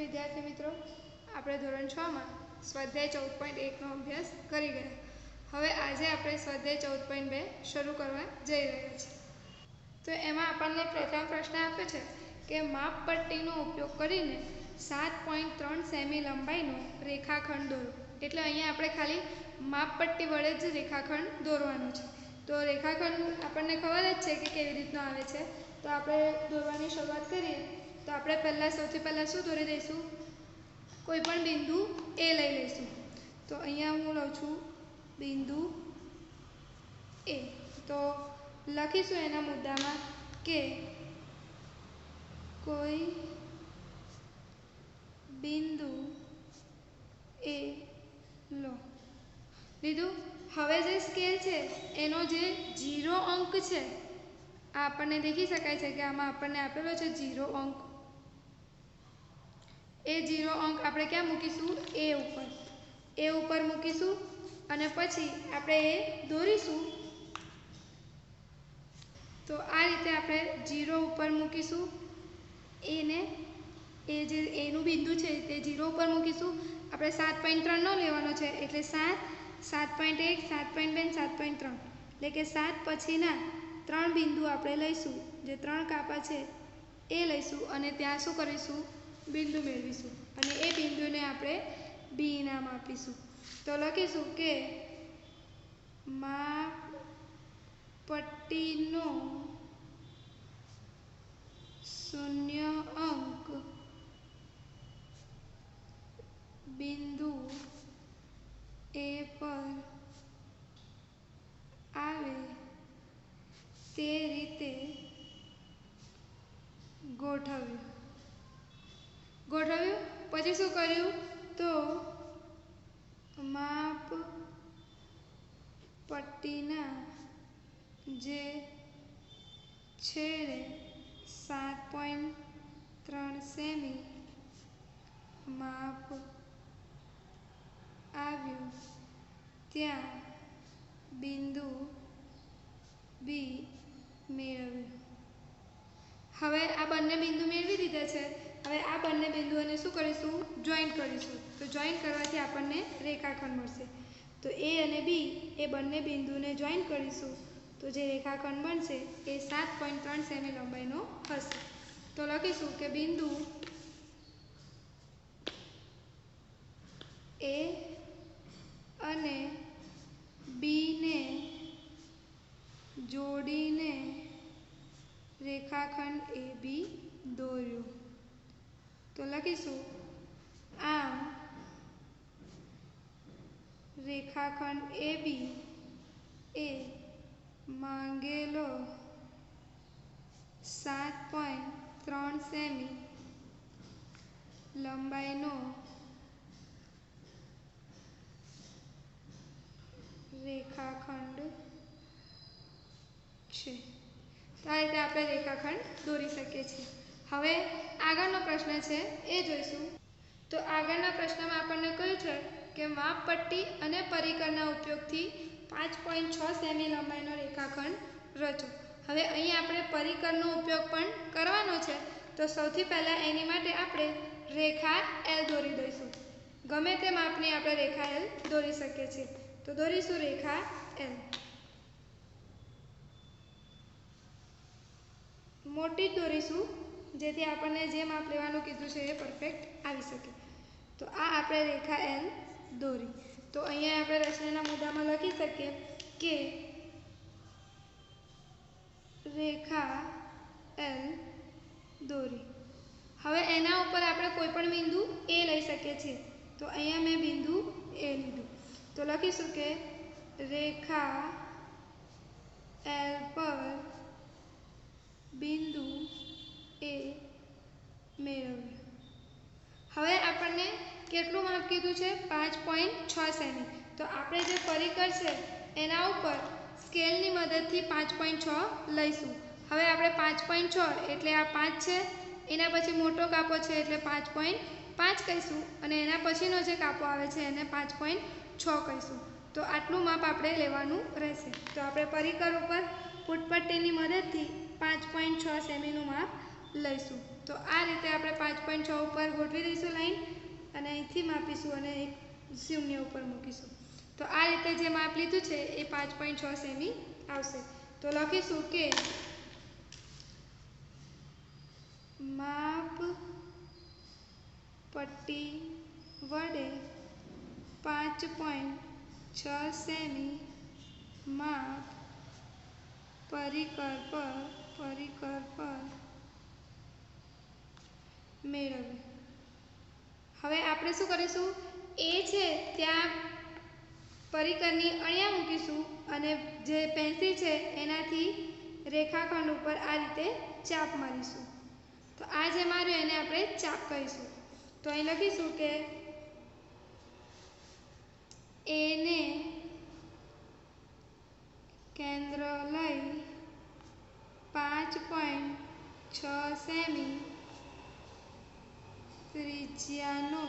વિદ્યાર્થી મિત્રો, આપણે ધોરણ 6 માં સ્વાધ્યાય 14.1 નો અભ્યાસ કરી ગયા. હવે આજે આપણે સ્વાધ્યાય 14.2 શરૂ કરવા જઈ રહ્યા છીએ. તો એમાં આપણને પ્રથમ પ્રશ્ન આપે છે કે માપપટ્ટીનો ઉપયોગ કરીને 7.3 સેમી લંબાઈનો રેખાખંડ દોરો. એટલે અહીંયા આપણે ખાલી માપપટ્ટી વડે જ રેખાખંડ દોરવાનો છે. તો રેખાખંડ આપણને ખબર જ છે કે કેવી રીતનો આવે છે. તો આપણે દોરવાની શરૂઆત કરીએ. તો આપણે સૌથી પહેલાં શું દોરી દઈશું? કોઈ પણ બિંદુ એ લઈ લઈશું. તો અહીંયા હું લઉં છું બિંદુ એ. તો લખીશું એના મુદ્દામાં કે કોઈ બિંદુ એ લો. લીધું. હવે જે સ્કેલ છે એનો જે 0 અંક છે, આ આપણને દેખી શકાય છે કે આમાં આપણને આપેલો છે 0 અંક. એ 0 અંક આપણે ક્યાં મૂકીશું? એ ઉપર. એ ઉપર મૂકીશું અને પછી આપણે એ દોરીશું. તો આ રીતે આપણે 0 ઉપર મૂકીશું એને. એ જે એનું બિંદુ છે તે 0 ઉપર મૂકીશું. આપણે 7.3 નો લેવાનો છે એટલે 7, 7.1, 7.2, 7.3 એટલે કે 7 પછીના 3 બિંદુ આપણે લઈશું. જે 3 કાપા છે એ લઈશું અને ત્યાં શું કરીશું? બિંદુ મેળવીશું અને એ બિંદુને આપણે બી નામ આપીશું. તો લખીશું કે માપપટ્ટીનો 0 અંક બિંદુ એ પર આવે તે રીતે ગોઠવ્યું. પછી શું કર્યું? તો માપપટ્ટીના જે છેડે 7.3 સેમી માપ આવ્યું ત્યાં બિંદુ બી મેળવ્યું. હવે આ બંને બિંદુ મેળવી દીધા છે. હવે આ બંને બિંદુઓને શું કરીશું? જોઈન્ટ કરીશું. તો જોઈન્ટ કરવાથી આપણને રેખાખંડ મળશે. તો એ અને બી એ બંને બિંદુને જોઈન્ટ કરીશું તો જે રેખાખંડ બનશે એ 7.3 સેમી લંબાઈનો હશે. તો લખીશું કે બિંદુ એ અને બીને જોડીને રેખાખંડ એ બી દોર્યું. તો લખીશું આમ રેખાખંડ એ બી એ માંગેલો 7.3 સેમી લંબાઈનો રેખાખંડ છે. તો આ રીતે આપણે રેખાખંડ દોરી શકીએ છીએ. હવે આગળનો પ્રશ્ન છે એ જોઈશું. તો આગળના પ્રશ્નમાં આપણને કહ્યું છે કે માપપટ્ટી અને પરિકરના ઉપયોગથી 5.6 સેમી લંબાઈનો રેખાખંડ રચો. હવે અહીં આપણે પરિકરનો ઉપયોગ પણ કરવાનો છે. તો સૌથી પહેલાં એની માટે આપણે રેખા એલ દોરી દઈશું. ગમે તે માપની આપણે રેખા એલ દોરી શકીએ છીએ. તો દોરીશું રેખા એલ. મોટી જ દોરીશું જેથી આપણને જે માપ લેવાનું કીધું છે એ પરફેક્ટ આવી શકે. તો આ આપણે રેખા એલ દોરી. તો અહીંયા આપણે રચનાના મુદ્દામાં લખી શકીએ કે રેખા એલ દોરી. હવે એના ઉપર આપણે કોઈ પણ બિંદુ એ લઈ શકીએ છીએ. તો અહીંયા મેં બિંદુ એ લીધું. તો લખીશું કે રેખા એલ પર બિંદુ એ મેળવ્યું. હવે આપણને કેટલું માપ કીધું છે? 5.6 સેમી. તો આપણે જે પરિકર છે એના ઉપર સ્કેલની મદદથી 5.6 લઈશું. હવે આપણે 5.6 એટલે આ 5 છે, એના પછી મોટો કાપો છે એટલે 5.5 કહીશું અને એના પછીનો જે કાપો આવે છે એને 5.6 કહીશું. તો આટલું માપ આપણે લેવાનું રહેશે. તો આપણે પરિકર ઉપર ફૂટપટ્ટીની મદદથી 5.6 સેમીનું માપ લઈશું. તો આ રીતે આપણે 5.6 ઉપર ગોઠવી દઈશું લાઈન અને અહીંથી માપીશું અને એક શૂન્ય ઉપર મૂકીશું. તો આ રીતે જે માપ લીધું છે એ 5.6 સેમી આવશે. તો લખીશું કે માપ પટ્ટી વડે 5.6 સેમી માપ પરિકર પર મેળવ્યું. હવે આપણે શું કરીશું, એ છે ત્યાં પરિકરની અણિયા મૂકીશું અને જે પેન્સિલ છે એનાથી રેખાખંડ ઉપર આ રીતે ચાપ મારીશું. તો આ જે માર્યું એને આપણે ચાપ કહીશું. તો અહીં લખીશું કે એને કેન્દ્ર લઈ 5.6 સેમી ત્રિજ્યાનો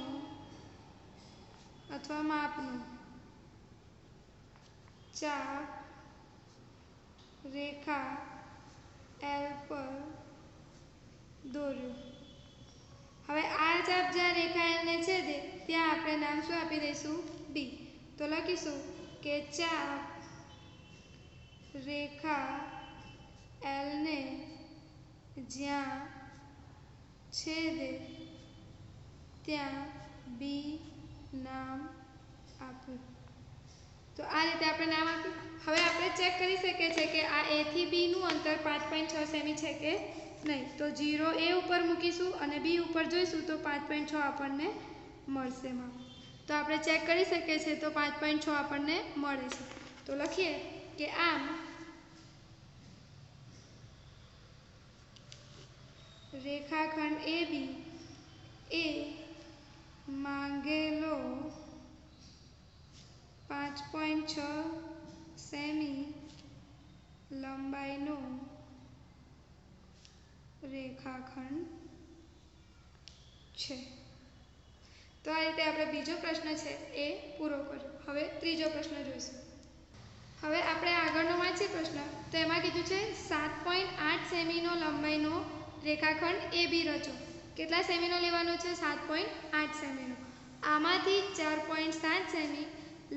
અથવા માપનો ચાપ રેખા L પર દોર્યો. હવે આ ચાપ જ્યાં રેખા L ને છેદે ત્યાં આપણે નામ શું આપી દઈશું, B. તો લખીશું કે ચાપ રેખા L ને જ્યાં છેદે ત્યાં B નામ આપ્યું. તો આ રીતે આપણે નામ આપ્યું. હવે આપણે ચેક કરી શકીએ છીએ કે આ A થી B નું અંતર 5.6 સેમી છે કે નહીં. તો 0 A ઉપર મૂકીશું અને B ઉપર જોઈશું તો 5.6 આપણને મળશે માપ. તો આપણે ચેક કરી શકીએ છીએ તો 5.6 આપણને મળે છે. તો લખીએ કે આમ રેખાખંડ AB એ માંગેલો 5.6 સેમી લંબાઈનો રેખાખંડ છે. તો આ રીતે આપણે બીજો પ્રશ્ન છે એ પૂરો કર્યો. હવે ત્રીજો પ્રશ્ન જોઈશું. હવે આપણે આગળનો વાંચીએ પ્રશ્ન. તો એમાં કીધું છે 7.8 સેમીનો લંબાઈનો રેખાખંડ AB રચો. કેટલા સેમીનો લેવાનો છે, 7.8 સેમીનો. આમાંથી 4.7 સેમી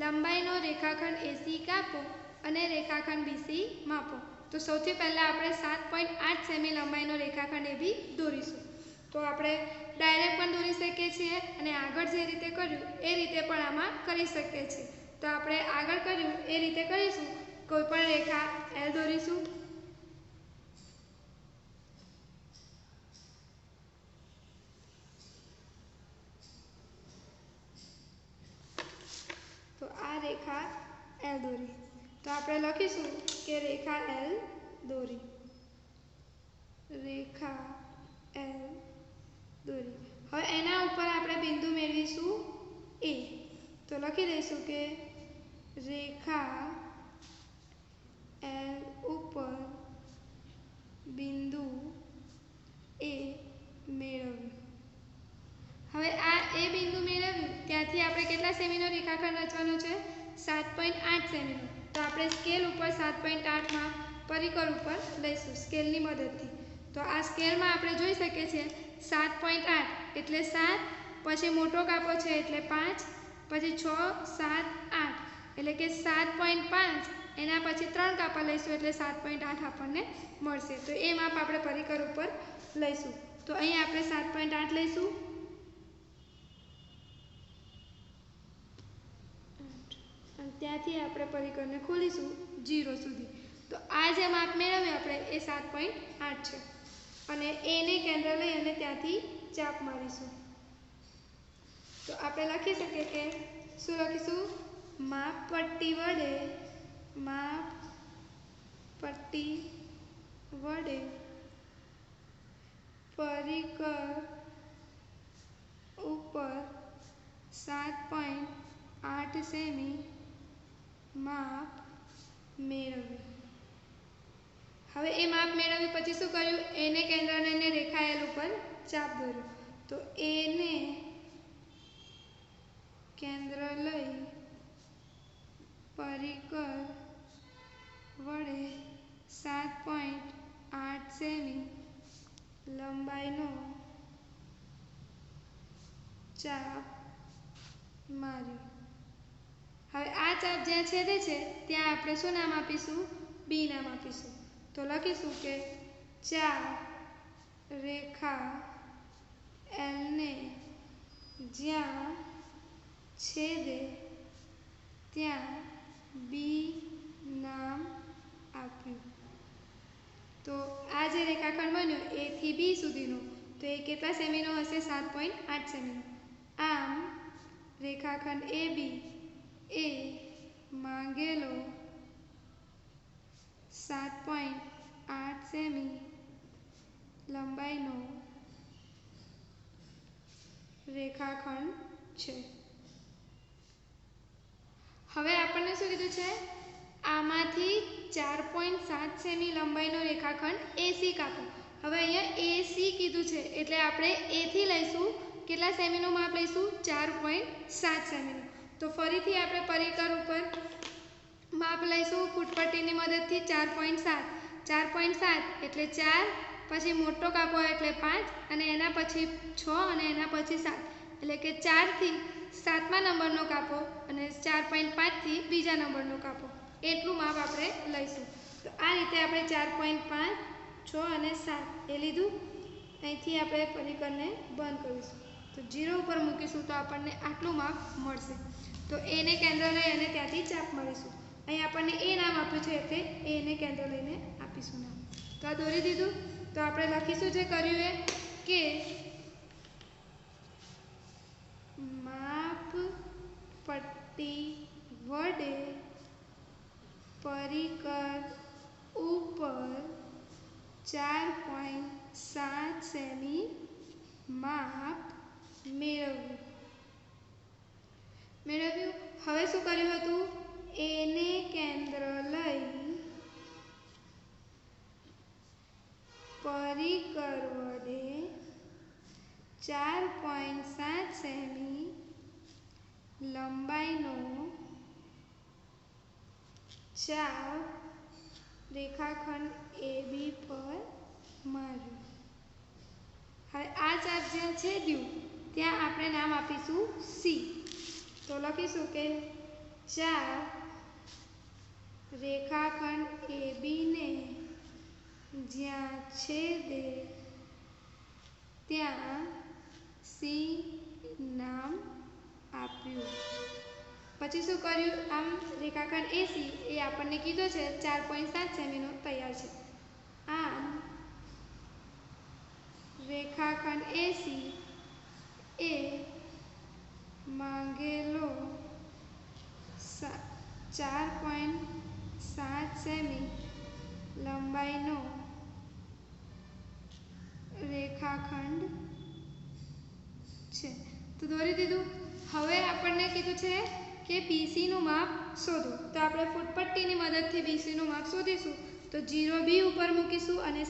લંબાઈનો રેખાખંડ AC કાપો અને રેખાખંડ BC માપો. તો સૌથી પહેલાં આપણે 7.8 સેમી લંબાઈનો રેખાખંડ AB દોરીશું. તો આપણે ડાયરેક્ટ પણ દોરી શકીએ છીએ અને આગળ જે રીતે કર્યું એ રીતે પણ આમાં કરી શકીએ છીએ. તો આપણે આગળ કર્યું એ રીતે કરીશું. કોઈ પણ રેખા L દોરીશું. તો આ રેખા L દોરી. તો આપણે લખીશું કે રેખા L દોરી. રેખા L દોરી. હવે એના ઉપર આપણે બિંદુ મેળવીશું A. તો લખી દઈશું કે રેખા L ઉપર બિંદુ A મેળવ્યું. હવે આ એ બિંદુ મેળવ્યું ત્યાંથી આપણે કેટલા સેમીનો રેખાખંડ રચવાનો છે, 7.8 સેમીનો. તો આપણે સ્કેલ ઉપર 7.8 માં પરિકર ઉપર લઈશું સ્કેલની મદદથી. તો આ સ્કેલમાં આપણે જોઈ શકીએ છીએ 7.8 એટલે 7, પછી મોટો કાપો છે એટલે 5, પછી 6, 7, 8 એટલે કે 7.5, એના પછી 3 કાપા લઈશું એટલે 7.8 આપણને મળશે. તો એ માપ આપણે પરિકર ઉપર લઈશું. તો અહીં આપણે 7.8 લઈશું અને ત્યાંથી આપણે પરિકરને ખોલીશું 0 સુધી. તો આ જે માપ મેળવ્યું આપણે એ 7.8 છે અને એને કેન્દ્ર લઈ અને ત્યાંથી ચાપ મારીશું. તો આપણે લખી શકીએ કે શું લખીશું, માપ પટ્ટી વડે પરિકર ઉપર 7.8 સેમી માપ મેળવ્યું. હવે એ માપ મેળવ્યું પછી શું કર્યું, એને કેન્દ્રને એને રેખા L ઉપર ચાપ દોર્યું. તો એને કેન્દ્ર લઈ પરિકર વડે 7.8 સેમી લંબાઈનો ચાપ માર્યું. હવે આ ચાપ જ્યાં છેદે છે ત્યાં આપણે શું નામ આપીશું? બી નામ આપીશું. તો લખીશું કે ચાપ રેખા એલને જ્યાં છેદે ત્યાં બી નામ આપ્યું. તો આ જે રેખાખંડ બન્યો એ થી બી સુધીનો, તો એ કેટલા સેમીનો હશે? 7.8 સેમીનો. આમ રેખાખંડ એ બી એ માંગેલો 7.8 સેમી લંબાઈનો રેખાખંડ છે. હવે આપણને શું કીધું છે? આમાંથી 4.7 સેમી લંબાઈનો રેખાખંડ એસી કાપો. હવે અહીંયા એસી કીધું છે એટલે આપણે એથી લઈશું કેટલા સેમીનું માપ લઈશું? 4.7 સેમીનું. તો ફરીથી આપણે પરિકર ઉપર માપ લઈશું ફૂટપટ્ટીની મદદથી 4.7 એટલે 4, પછી મોટો કાપો એટલે 5, અને એના પછી 6, અને એના પછી 7, એટલે કે 4 થી 7મા નંબરનો કાપો અને 4.5 થી બીજા નંબરનો કાપો, એટલું માપ આપણે લઈશું. તો આ રીતે આપણે 4.5, 6 અને 7 એ લીધું. અહીંથી આપણે પરિકરને બંધ કરીશું. તો 0 ઉપર મૂકીશું તો આપણને આટલું માપ મળશે. તો એને કેન્દ્ર લઈ અને ત્યાંથી ચાપ મળીશું. અહીં આપણને એ નામ આપ્યું છે એટલે એને કેન્દ્ર લઈને આપીશું નામ. તો આ દોરી દીધું. તો આપણે લખીશું જે કર્યું એ કે માપ પટ્ટી વડે પરિકર ઉપર 4.7 સેમી માપ મેળવ્યું. હવે શું કર્યું હતું? એને કેન્દ્ર લઈ પરિકર વડે 4.7 સેમી લંબાઈનો ચાપ રેખાખંડ AB પર માર્યું. હવે આ ચાપ જ્યાં છેદ્યું ત્યાં આપણે નામ આપીશું સી. તો લખીશું કે ચાપ રેખાખંડ AB ને જ્યાં છેદે ત્યાં સી નામ આપ્યું. પછી શું કર્યું? આમ રેખાખંડ એસી એ આપણને કીધો છે 4.7 સેમીનો તૈયાર છે. આમ રેખાખંડ એસી એ માંગેલો 4.7 સેમી લંબાઈનો રેખાખંડ છે. તો દોરી દીધું. હવે આપણને કીધું છે કે બીસીનું માપ શોધો. તો આપણે ફૂટપટ્ટીની મદદથી બીસીનું માપ શોધીશું. તો 0 બી ઉપર મૂકીશું અને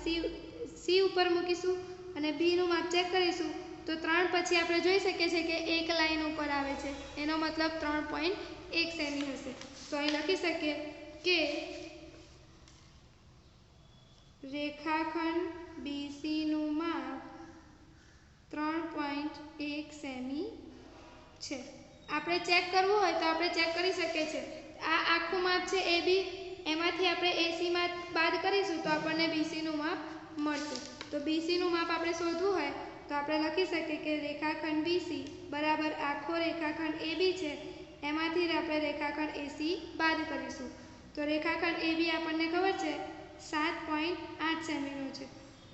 સી ઉપર મૂકીશું અને બીનું માપ ચેક કરીશું. તો 3 પછી આપણે જોઈ શકીએ છીએ કે એક લાઈન ઉપર આવે છે, એનો મતલબ 3.1 સેમી હશે. તો અહીં લખી શકીએ કે રેખાખંડ બીસીનું માપ 3.1 સેમી છે. આપણે ચેક કરવું હોય તો આપણે ચેક કરી શકીએ છીએ. આ આખું માપ છે એ બી, એમાંથી આપણે એસીમાં બાદ કરીશું તો આપણને બીસીનું માપ મળશે. તો બીસીનું માપ આપણે શોધવું હોય તો આપણે લખી શકીએ કે રેખાખંડ બીસી બરાબર આખો રેખાખંડ એ બી છે, એમાંથી આપણે રેખાખંડ એસી બાદ કરીશું. તો રેખાખંડ એ બી આપણને ખબર છે 7.8 સેમીનો છે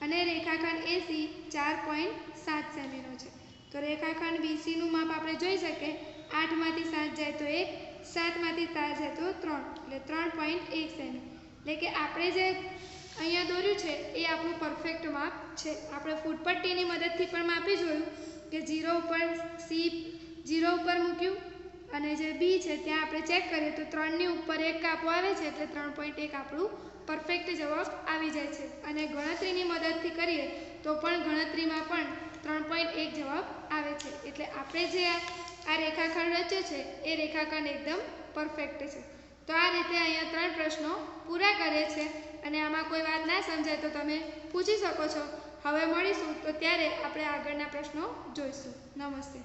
અને રેખાખંડ એસી 4.7 સેમીનો છે. તો રેખાખંડ બીસીનું માપ આપણે જોઈ શકીએ. 8માંથી 7 જાય તો 1, 7માંથી 4 જાય તો 3, એટલે 3.1 સેમી. એટલે કે આપણે જે અહીંયા દોર્યું છે એ આપણું પરફેક્ટ માપ છે. આપણે ફૂટપટ્ટીની મદદથી પણ માપી જોયું કે 0 ઉપર મૂક્યું અને જે બી છે ત્યાં આપણે ચેક કરીએ તો 3ની ઉપર એક કાપો આવે છે એટલે 3.1 આપણું પરફેક્ટ જવાબ આવી જાય છે. અને ગણતરીની મદદથી કરીએ તો પણ ગણતરીમાં પણ 3.1 જવાબ આવે છે. એટલે આપણે જે આ રેખાખંડ રચ્યો છે એ રેખાખંડ એકદમ પરફેક્ટ છે. તો આ રીતે અહીંયા 3 પ્રશ્નો પૂરા કરે છે. અને આમાં કોઈ વાત ના સમજાય તો તમે પૂછી શકો છો. હવે મળીશું તો ત્યારે આપણે આગળના પ્રશ્નો જોઈશું. નમસ્તે.